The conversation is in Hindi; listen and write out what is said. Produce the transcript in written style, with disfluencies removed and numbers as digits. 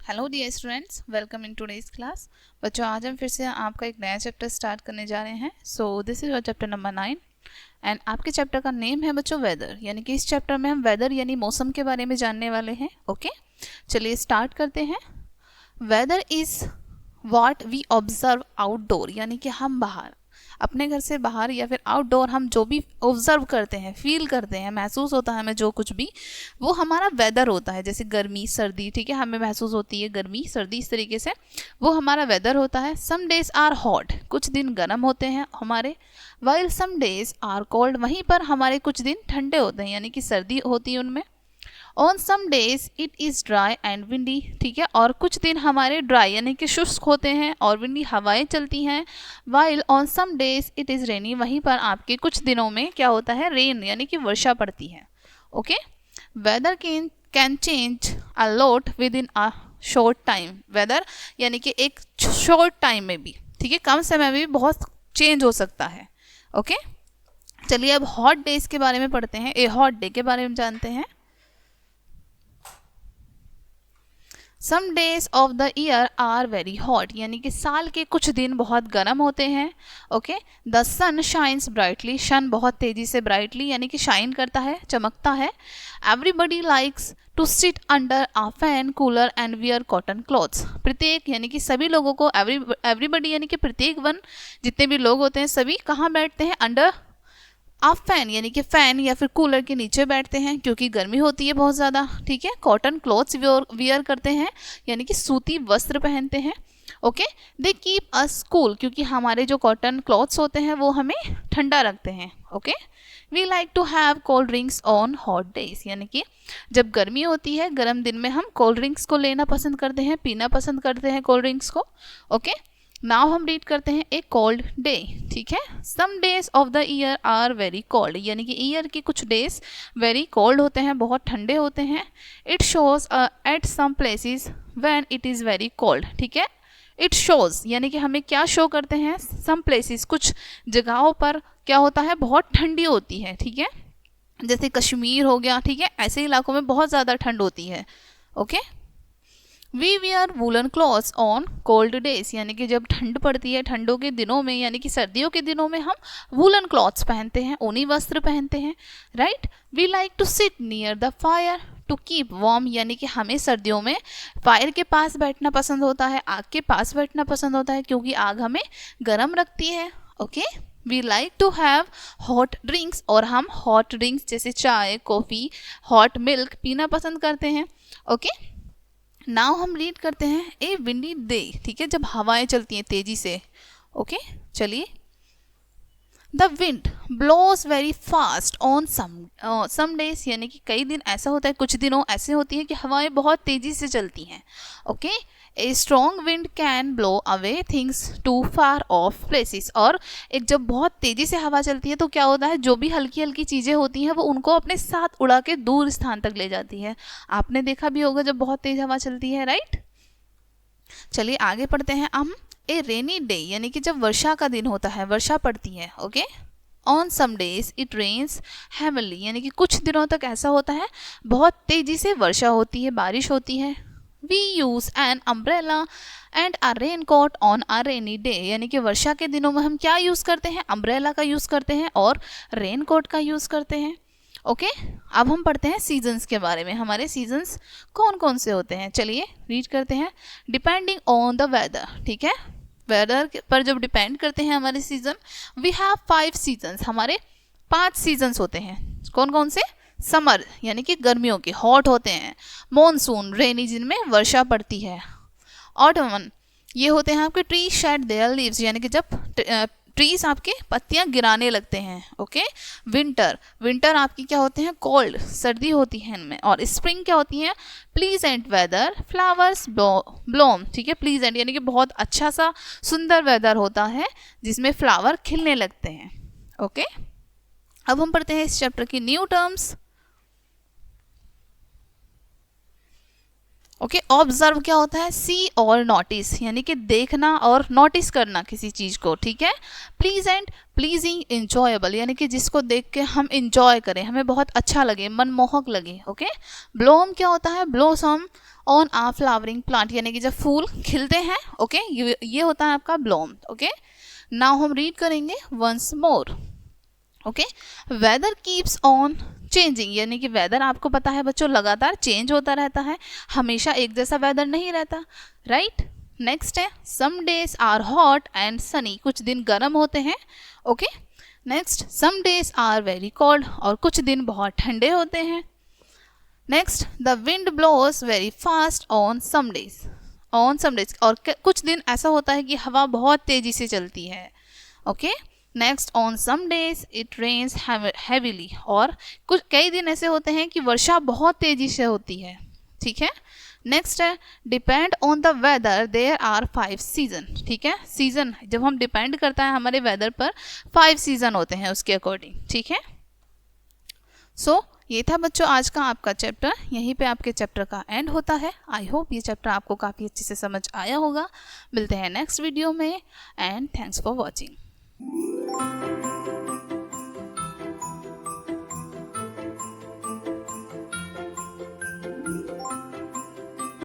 Hello dear students, welcome in today's class. बच्चों, आज हम फिर से आपका एक नया चैप्टर स्टार्ट करने जा रहे हैं। So this is your chapter number 9 and आपके चैप्टर का नेम है बच्चों वेदर, यानी कि इस चैप्टर में हम वेदर यानी मौसम के बारे में जानने वाले हैं। ओके, चलिए स्टार्ट करते हैं। Weather is what we observe outdoor, यानी कि हम बाहर अपने घर से बाहर या फिर आउटडोर हम जो भी ऑब्जर्व करते हैं, फील करते हैं, महसूस होता है हमें जो कुछ भी, वो हमारा वेदर होता है। जैसे गर्मी सर्दी, ठीक है, हमें महसूस होती है गर्मी सर्दी, इस तरीके से वो हमारा वेदर होता है। सम डेज आर हॉट, कुछ दिन गर्म होते हैं हमारे, while some days are cold, वहीं पर हमारे कुछ दिन ठंडे होते हैं, यानी कि सर्दी होती है उनमें। On some days it is dry and windy, ठीक है, और कुछ दिन हमारे ड्राई यानी कि शुष्क होते हैं और विंडी हवाएं चलती हैं। While on some days it is rainy, वहीं पर आपके कुछ दिनों में क्या होता है, रेन यानी कि वर्षा पड़ती है। Okay, weather can change a lot within a short time, weather यानी कि एक शॉर्ट टाइम में भी, ठीक है, कम समय में भी बहुत चेंज हो सकता है। ओके, चलिए अब हॉट डेज के बारे में पढ़ते हैं, ए हॉट डे के बारे में जानते हैं। Some days of the year are very hot, यानी कि साल के कुछ दिन बहुत गर्म होते हैं। Okay, the sun shines brightly, sun बहुत तेजी से ब्राइटली यानी कि शाइन करता है, चमकता है। Everybody likes to sit under a fan cooler and wear cotton clothes, प्रत्येक यानी कि सभी लोगों को, एवरीबडी यानी कि प्रत्येक वन, जितने भी लोग होते हैं सभी कहाँ बैठते हैं, अंडर आप फैन यानी कि फैन या फिर कूलर के नीचे बैठते हैं क्योंकि गर्मी होती है बहुत ज़्यादा, ठीक है। कॉटन क्लॉथ्स वियर करते हैं यानी कि सूती वस्त्र पहनते हैं। Okay, they keep us cool, क्योंकि हमारे जो कॉटन क्लॉथ्स होते हैं वो हमें ठंडा रखते हैं। Okay, we like to have cold drinks on hot days, यानी कि जब गर्मी होती है, गर्म दिन में हम कोल्ड ड्रिंक्स को लेना पसंद करते हैं, पीना पसंद करते हैं कोल्ड ड्रिंक्स को। ओके, नाउ हम रीड करते हैं ए कोल्ड डे, ठीक है। Some days of the year are very cold, यानी कि ईयर के कुछ डेज वेरी कोल्ड होते हैं, बहुत ठंडे होते हैं। It shows at some places when it is very cold, ठीक है। इट शोज यानी कि हमें क्या शो करते हैं, सम प्लेसेस, कुछ जगहों पर क्या होता है, बहुत ठंडी होती है, ठीक है, जैसे कश्मीर हो गया, ठीक है, ऐसे इलाकों में बहुत ज़्यादा ठंड होती है। Okay, we wear woollen clothes on cold days, यानी कि जब ठंड पड़ती है, ठंडों के दिनों में यानी कि सर्दियों के दिनों में हम वूलन क्लॉथ्स पहनते हैं, ऊनी वस्त्र पहनते हैं, right. We like to sit near the fire to keep warm, यानी कि हमें सर्दियों में फायर के पास बैठना पसंद होता है, आग के पास बैठना पसंद होता है क्योंकि आग हमें गर्म रखती है। Okay, we like to have hot drinks, और हम हॉट ड्रिंक्स जैसे चाय, कॉफ़ी, हॉट मिल्क पीना पसंद करते हैं। ओके, नाउ हम रीड करते हैं ए विंडी डे, ठीक है, जब हवाएं चलती हैं तेजी से। ओके, चलिए। The wind blows very fast on some days, यानी कि कई दिन ऐसा होता है, कुछ दिनों ऐसे होती है कि हवाएं बहुत तेजी से चलती हैं। Okay, a strong wind can blow away things to far off places, और एक जब बहुत तेजी से हवा चलती है तो क्या होता है, जो भी हल्की हल्की चीज़ें होती हैं वो उनको अपने साथ उड़ा के दूर स्थान तक ले जाती है। आपने देखा भी होगा जब बहुत तेज हवा चलती है, राइट। चलिए आगे पढ़ते हैं हम। ए रेनी डे, यानी कि जब वर्षा का दिन होता है, वर्षा पड़ती है। Okay, on some days it rains heavenly, यानी कि कुछ दिनों तक ऐसा होता है, बहुत तेजी से वर्षा होती है, बारिश होती है। We use an umbrella and a raincoat on a rainy day, यानी कि वर्षा के दिनों में हम क्या यूज़ करते हैं, अम्ब्रेला का यूज़ करते हैं और रेन कोट का यूज़ करते हैं। ओके, अब हम पढ़ते हैं सीजन्स के बारे में, हमारे सीजन्स कौन कौन से होते हैं। चलिए रीड करते हैं। डिपेंडिंग ऑन द वेदर, ठीक है, वेदर पर जब डिपेंड करते हैं हमारे सीजन, वी हैव 5 सीजन्स, हमारे 5 सीजन्स होते हैं। कौन कौन से, समर यानी कि गर्मियों के, हॉट होते हैं। मॉनसून रेनी, जिनमें वर्षा पड़ती है। ऑटमन, ये होते हैं आपके ट्री शेड देयर लीव्स, यानी कि जब ट्रीज आपके पत्तियां गिराने लगते हैं। ओके, विंटर, विंटर आपकी क्या होते हैं, कोल्ड, सर्दी होती है इनमें। और स्प्रिंग क्या होती है, प्लीजेंट वेदर, फ्लावर्स ब्लूम, ठीक है, प्लीजेंट यानी कि बहुत अच्छा सा सुंदर वेदर होता है जिसमें फ्लावर खिलने लगते हैं। ओके, अब हम पढ़ते हैं इस चैप्टर की न्यू टर्म्स। ओके, ऑब्जर्व क्या होता है, सी और नोटिस, यानी कि देखना और नोटिस करना किसी चीज़ को, ठीक है। प्लीजेंट, प्लीजिंग, इंजॉयबल, यानी कि जिसको देख के हम इंजॉय करें, हमें बहुत अच्छा लगे, मनमोहक लगे। ओके, ब्लोम क्या होता है, blossom on a flowering plant, यानी कि जब फूल खिलते हैं, ओके, ये होता है आपका ब्लूम, ओके। नाउ हम रीड करेंगे once more, okay. Weather keeps on changing, यानी कि वेदर आपको पता है बच्चों लगातार चेंज होता रहता है, हमेशा एक जैसा वेदर नहीं रहता, राइट। नेक्स्ट है some days are hot and sunny, कुछ दिन गर्म होते हैं, okay. Next some days are very cold, और कुछ दिन बहुत ठंडे होते हैं। Next the wind blows very fast on some days, और कुछ दिन ऐसा होता है कि हवा बहुत तेजी से चलती है, okay. Next on some days it rains heavily, और कुछ कई दिन ऐसे होते हैं कि वर्षा बहुत तेजी से होती है, ठीक है। नेक्स्ट है depend on the weather there are 5 season, ठीक है। सीजन जब हम डिपेंड करता है हमारे वेदर पर, 5 सीजन होते हैं उसके अकॉर्डिंग, ठीक है। सो ये था बच्चों आज का आपका चैप्टर, यहीं पे आपके चैप्टर का एंड होता है। आई होप ये चैप्टर आपको काफ़ी अच्छे से समझ आया होगा। मिलते हैं नेक्स्ट वीडियो में, एंड थैंक्स फॉर वॉचिंग।